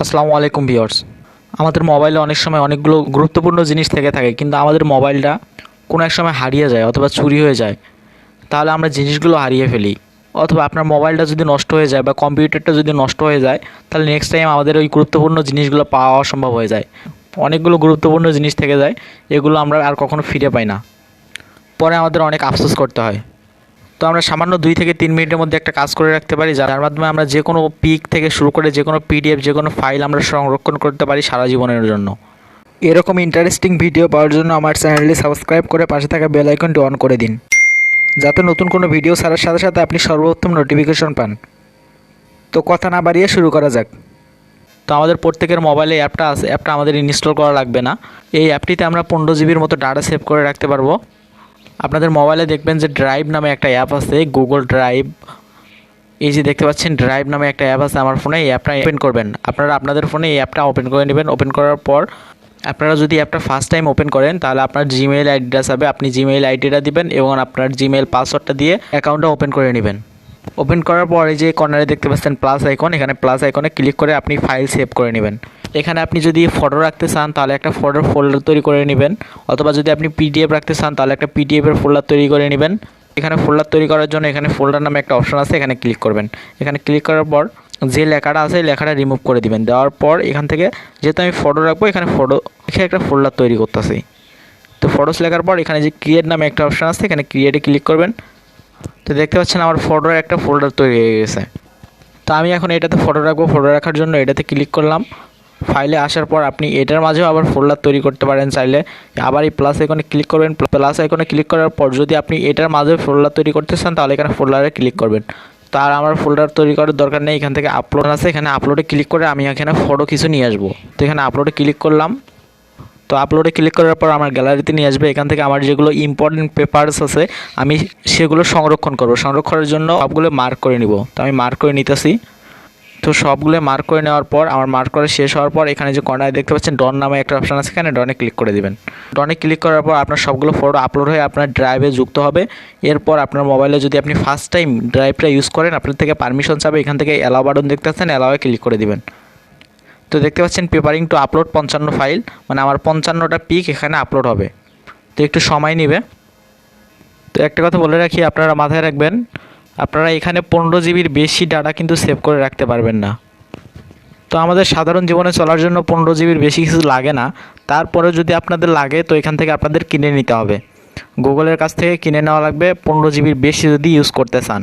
আসসালামু আলাইকুম ভিউয়ার্স। আমাদের মোবাইলে অনেক সময় অনেকগুলো গুরুত্বপূর্ণ জিনিস থেকে থাকে, কিন্তু আমাদের মোবাইলটা কোনো এক সময় হারিয়ে যায় অথবা চুরি হয়ে যায়, তাহলে আমরা জিনিসগুলো হারিয়ে ফেলি। অথবা আপনার মোবাইলটা যদি নষ্ট হয়ে যায় বা কম্পিউটারটা যদি নষ্ট হয়ে যায়, তাহলে নেক্সট টাইম আমাদের ওই গুরুত্বপূর্ণ জিনিসগুলো পাওয়া অসম্ভব হয়ে যায়। অনেকগুলো গুরুত্বপূর্ণ জিনিস থেকে যায়, এগুলো আমরা আর কখনো ফিরে পাই না, পরে আমাদের অনেক আফসোস করতে হয়। তো আমরা সামান্য 2 থেকে 3 মিনিটের মধ্যে একটা কাজ করে রাখতে পারি, যার মাধ্যমে আমরা যে কোনো পিক থেকে শুরু করে যে কোনো পিডিএফ, যে কোনো ফাইল আমরা সংরক্ষণ করতে পারি সারা জীবনের জন্য। এরকম ইন্টারেস্টিং ভিডিও পাওয়ার জন্য আমার চ্যানেলটি সাবস্ক্রাইব করে পাশে থাকা বেল আইকনটি অন করে দিন, যাতে নতুন কোনো ভিডিও ছাড়ার সাথে সাথে আপনি সর্বপ্রথম নোটিফিকেশন পান। তো কথা না বাড়িয়ে শুরু করা যাক। তো আমাদের প্রত্যেকের মোবাইলে অ্যাপটা আছে, অ্যাপটা আমাদের ইনস্টল করা লাগবে না। এই অ্যাপটিতে আমরা 15 জিবির মতো ডাটা সেভ করে রাখতে পারবো। আপনাদের মোবাইলে দেখবেন যে ড্রাইভ নামে একটা অ্যাপ আছে, গুগল ড্রাইভ। এই যে দেখতে পাচ্ছেন ড্রাইভ নামে একটা অ্যাপ আছে আমার ফোনে, এই অ্যাপটা ওপেন করবেন। আপনারা আপনাদের ফোনে এই অ্যাপটা ওপেন করে নেবেন। ওপেন করার পর আপনারা যদি অ্যাপটা ফার্স্ট টাইম ওপেন করেন, তাহলে আপনার জিমেইল আইডিটা চাবে, আপনি জিমেইল আইডিটা দিবেন এবং আপনার জিমেইল পাসওয়ার্ডটা দিয়ে অ্যাকাউন্টটা ওপেন করে নেবেন। ওপেন করার পর এই যে কর্নারে দেখতে পাচ্ছেন প্লাস আইকন, এখানে প্লাস আইকনে ক্লিক করে আপনি ফাইল সেভ করে নেবেন। এখানে আপনি যদি ফটো রাখতে চান তাহলে একটা ফটোর ফোল্ডার তৈরি করে নেবেন, অথবা যদি আপনি পিডিএফ রাখতে চান তাহলে একটা পিডিএফের ফোল্ডার তৈরি করে নেবেন। এখানে ফোল্ডার তৈরি করার জন্য এখানে ফোল্ডার নামে একটা অপশন আছে, এখানে ক্লিক করবেন। এখানে ক্লিক করার পর যে লেখাটা আছে এই লেখাটা রিমুভ করে দিবেন। দেওয়ার পর এখান থেকে যেহেতু আমি ফটো রাখবো, এখানে ফটো লিখে একটা ফোল্ডার তৈরি করতেছি। তো ফটোস লেখার পর এখানে যে ক্রিয়েট নামে একটা অপশন আছে, এখানে ক্রিয়েটে ক্লিক করবেন। তো দেখতে পাচ্ছেন আমার ফটোর একটা ফোল্ডার তৈরি হয়ে গেছে। তো আমি এখন এটাতে ফটো রাখবো, ফটো রাখার জন্য এটাতে ক্লিক করলাম। ফাইলে আসার পর আপনি এটার মাঝেও আবার ফোল্ডার তৈরি করতে পারেন চাইলে। আবার এই প্লাস আইকনে ক্লিক করবেন। প্লাস আইকনে ক্লিক করার পর যদি আপনি এটার মাঝেও ফোল্ডার তৈরি করতে চান তাহলে এখানে ফোল্ডারে ক্লিক করবেন। তার আমার ফোল্ডার তৈরি করার দরকার নেই, এখান থেকে আপলোড আছে, এখানে আপলোডে ক্লিক করে আমি এখানে ফটো কিছু নিয়ে আসবো। তো এখানে আপলোডে ক্লিক করলাম। তো আপলোডে ক্লিক করার পর আমার গ্যালারিতে নিয়ে আসবে। এখান থেকে আমার যেগুলো ইম্পর্টেন্ট পেপারস আছে আমি সেগুলো সংরক্ষণ করব। সংরক্ষণের জন্য সবগুলো মার্ক করে নিব। তো আমি মার্ক করে নিতেছি। তো সবগুলো মার্ক করে নেওয়ার পর আমার মার্ক করা শেষ হওয়ার পর এখানে যে কর্নারে দেখতে পাচ্ছেন ডন নামে একটা অপশন আছে, এখানে ডনে ক্লিক করে দিবেন। ডনে ক্লিক করার পর আপনার সবগুলো ফটো আপলোড হয়ে আপনার ড্রাইভে যুক্ত হবে। এরপর আপনার মোবাইলে যদি আপনি ফার্স্ট টাইম ড্রাইভটা ইউজ করেন, আপনার থেকে পারমিশন চাবে, এখান থেকে অ্যালাও বাটন দেখতে পাচ্ছেন, অ্যালাওয়ে ক্লিক করে দিবেন। তো দেখতে পাচ্ছেন পেপারিং টু আপলোড 55 ফাইল, মানে আমার 55টা পিক এখানে আপলোড হবে। তো একটু সময় নেবে। তো একটা কথা বলে রাখি, আপনারা মাথায় রাখবেন, আপনারা এখানে 15 জিবির বেশি ডাটা কিন্তু সেভ করে রাখতে পারবেন না। তো আমাদের সাধারণ জীবনে চলার জন্য 15 জিবির বেশি কিছু লাগে না। তারপরে যদি আপনাদের লাগে তো এখান থেকে আপনাদের কিনে নিতে হবে, গুগলের কাছ থেকে কিনে নেওয়া লাগবে 15 জিবির বেশি যদি ইউজ করতে চান।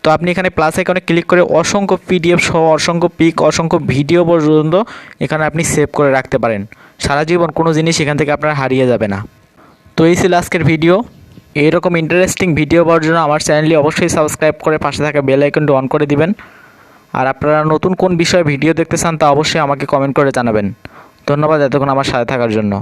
তো আপনি এখানে প্লাস আইকনে ক্লিক করে অসংখ্য পিডিএফ সহ অসংখ্য পিক, অসংখ্য ভিডিও পর্যন্ত এখানে আপনি সেভ করে রাখতে পারেন। সারা জীবন কোনো জিনিস এখান থেকে আপনার হারিয়ে যাবে না। তো এই ছিল আজকের ভিডিও। এইরকম ইন্টারেস্টিং ভিডিও পাওয়ার জন্য আমার চ্যানেলটি অবশ্যই সাবস্ক্রাইব করে পাশে থাকা বেল আইকনটি অন করে দিবেন। আর আপনারা নতুন কোন বিষয়ে ভিডিও দেখতে চান তা অবশ্যই আমাকে কমেন্ট করে জানাবেন। ধন্যবাদ এতক্ষণ আমার সাথে থাকার জন্য।